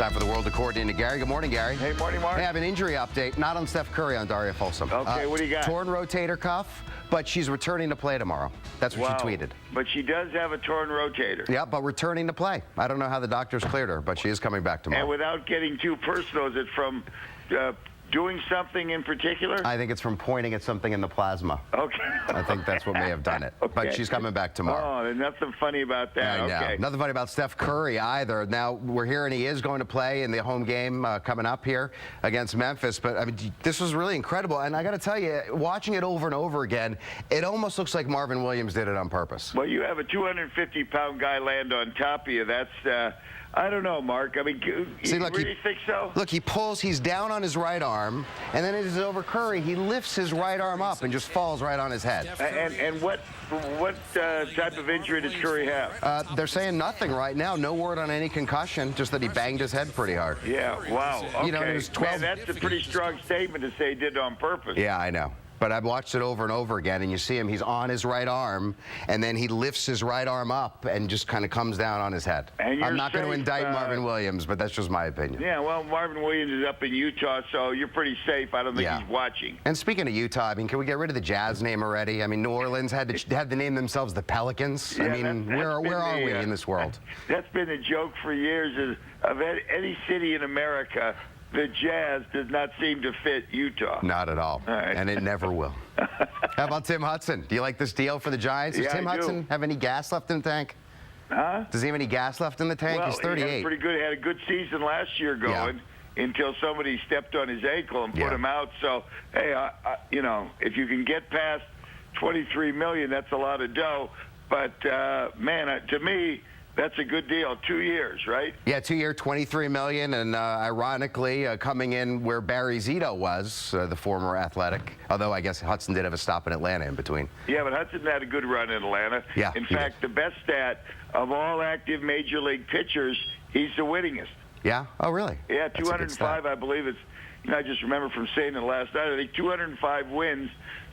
Time for the world according to Gary. Good morning, Gary. Hey, morning, Mark. I have an injury update, not on Steph Curry, on Daria Folsom. Okay, what do you got? Torn rotator cuff, but she's returning to play tomorrow. That's what she tweeted. But she does have a torn rotator. Yeah, but returning to play. I don't know how the doctors cleared her, but she is coming back tomorrow. And without getting too personal, is it from doing something in particular? I think it's from pointing at something in the plasma. Okay. I think that's what may have done it. Okay. But she's coming back tomorrow. Oh, there's nothing funny about that. I know. Okay. Nothing funny about Steph Curry either. Now, we're hearing he is going to play in the home game coming up here against Memphis. But, I mean, this was really incredible. And I got to tell you, watching it over and over again, it almost looks like Marvin Williams did it on purpose. Well, you have a 250-pound guy land on top of you. That's, I don't know, Mark. I mean, you really think so? Look, he's down on his right arm, and then it is over Curry. He lifts his right arm up and just falls right on his head. And what type of injury does Curry have? They're saying nothing right now. No word on any concussion, just that he banged his head pretty hard. Yeah, wow. Okay. You know, it was 12... Man, that's a pretty strong statement to say he did it on purpose. Yeah, I know. But I've watched it over and over again, and you see him, he's on his right arm, and then he lifts his right arm up and just kind of comes down on his head. I'm not going to indict Marvin Williams, but that's just my opinion. Yeah, well, Marvin Williams is up in Utah, so you're pretty safe. I don't think he's watching. And speaking of Utah, I mean, can we get rid of the Jazz name already? I mean, New Orleans had to name themselves the Pelicans. Yeah, I mean, where are we in this world? That's been a joke for years of any city in America. The Jazz does not seem to fit Utah. Not at all. Right. And it never will. How about Tim Hudson? Do you like this deal for the Giants? Does Tim Hudson have any gas left in the tank? Huh? Does he have any gas left in the tank? Well, he's 38. He had a good season last year going until somebody stepped on his ankle and put him out. So, hey, you know, if you can get past $23 million, that's a lot of dough. But, man, to me, that's a good deal. 2 years, right? Yeah, 2 year, $23 million, and ironically, coming in where Barry Zito was, the former Athletic. Although I guess Hudson did have a stop in Atlanta in between. Yeah, but Hudson had a good run in Atlanta. Yeah, in fact, the best stat of all active major league pitchers, he's the winningest. Yeah? Oh, really? Yeah, 205, I believe it's. You know, I just remember from saying it last night. I think 205 wins.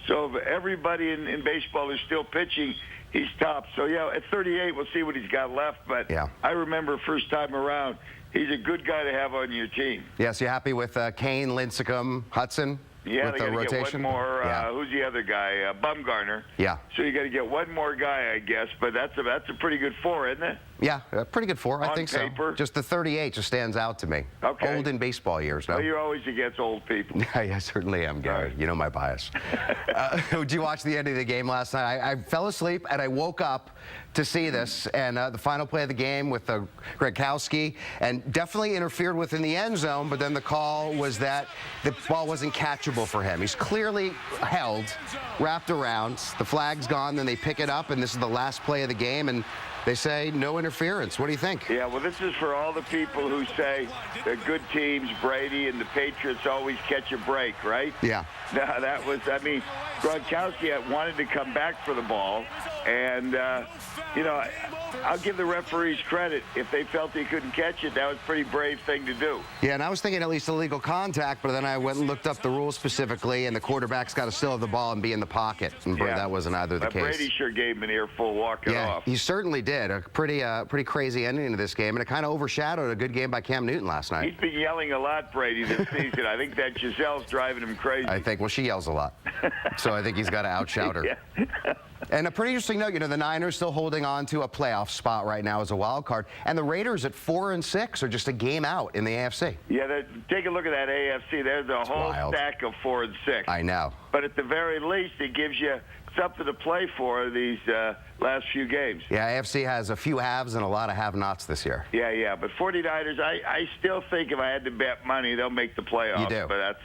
So of everybody in baseball who's still pitching, he's top. So, yeah, at 38, we'll see what he's got left. But I remember first time around, he's a good guy to have on your team. Yes, you happy with Kane, Lincecum, Hudson? Yeah, with they got to get one more. Yeah. Who's the other guy? Bumgarner. Yeah. So you got to get one more guy, I guess. But that's a pretty good four, isn't it? Yeah, pretty good four. I think paper. So. Just the 38 just stands out to me. Okay. Old in baseball years, no? Well, you're always against old people. Yeah, I certainly am, Gary. You know my bias. Did you watch the end of the game last night? I fell asleep and I woke up to see this, and the final play of the game with Gronkowski, and definitely interfered with in the end zone, but then the call was that the ball wasn't catchable for him. He's clearly held, wrapped around, the flag's gone, then they pick it up, and this is the last play of the game, and they say no interference. What do you think? Yeah, well, this is for all the people who say the good teams, Brady and the Patriots, always catch a break, right? Yeah. No, that was, I mean, Gronkowski wanted to come back for the ball, and, you know, I'll give the referees credit. If they felt he couldn't catch it, that was a pretty brave thing to do. Yeah, and I was thinking at least illegal contact, but then I went and looked up the rules specifically, and the quarterback's got to still have the ball and be in the pocket. And that wasn't either the case. Brady sure gave him an earful walking off. He certainly did. A pretty crazy ending to this game, and it kind of overshadowed a good game by Cam Newton last night. He's been yelling a lot, Brady, this season. I think that Giselle's driving him crazy. I think, well, she yells a lot, so I think he's got to outshout her. Yeah. And a pretty interesting note, you know, the Niners still holding on to a playoff spot right now as a wild card, and the Raiders at 4-6 are just a game out in the AFC. Yeah, take a look at that AFC. There's a whole stack of 4 and 6. I know. But at the very least, it gives you something to play for these last few games. Yeah, AFC has a few haves and a lot of have-nots this year. Yeah, but 49ers, I still think if I had to bet money, they'll make the playoffs. You do. But that's,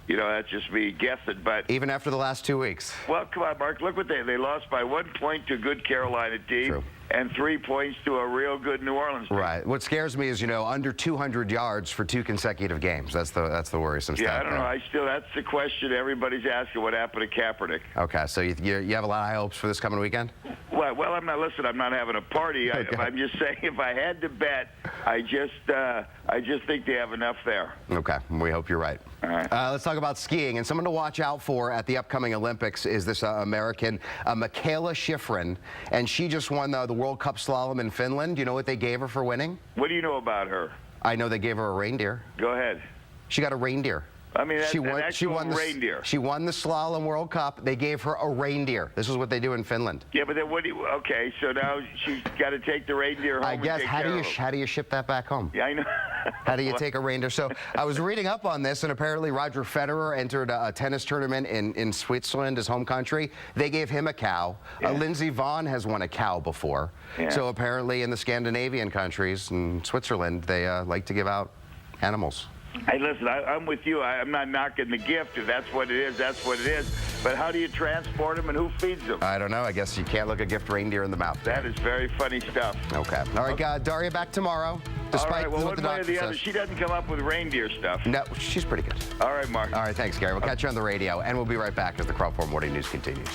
you know, that's just me guessing. But even after the last 2 weeks. Well, come on, Mark. Look what they lost by 1 point to a good Carolina team. True. And 3 points to a real good New Orleans team. Right. What scares me is, you know, under 200 yards for 2 consecutive games. That's the worrisome stat. Yeah, I don't know. That's the question everybody's asking. What happened to Kaepernick? Okay, so you have a lot of high hopes for this coming weekend? Well, I'm not. Listen, I'm not having a party. Okay. I'm just saying, if I had to bet, I just think they have enough there. Okay, we hope you're right. All right. Let's talk about skiing, and someone to watch out for at the upcoming Olympics is this American, Michaela Schifrin, and she just won the World Cup slalom in Finland. Do you know what they gave her for winning? What do you know about her? I know they gave her a reindeer. Go ahead. She got a reindeer. I mean, She won the reindeer. She won the Slalom World Cup. They gave her a reindeer. This is what they do in Finland. Yeah, but then what do you, okay, so now she's got to take the reindeer home. I guess, and take how care of do you ship that back home? Yeah, I know. How do you take a reindeer? So I was reading up on this, and apparently Roger Federer entered a tennis tournament in Switzerland, his home country. They gave him a cow. Yeah. Lindsey Vonn has won a cow before. Yeah. So apparently in the Scandinavian countries, in Switzerland, they like to give out animals. Hey, listen, I'm with you. I'm not knocking the gift. If that's what it is, that's what it is. But how do you transport them and who feeds them? I don't know. I guess you can't look a gift reindeer in the mouth. That is very funny stuff. Okay. All right, Daria back tomorrow. Despite All right, well, what one the way or doctor the other, says. she doesn't come up with reindeer stuff. No, she's pretty good. All right, Mark. All right, thanks, Gary. We'll catch you on the radio, and we'll be right back as the Crop 4 Morning News continues.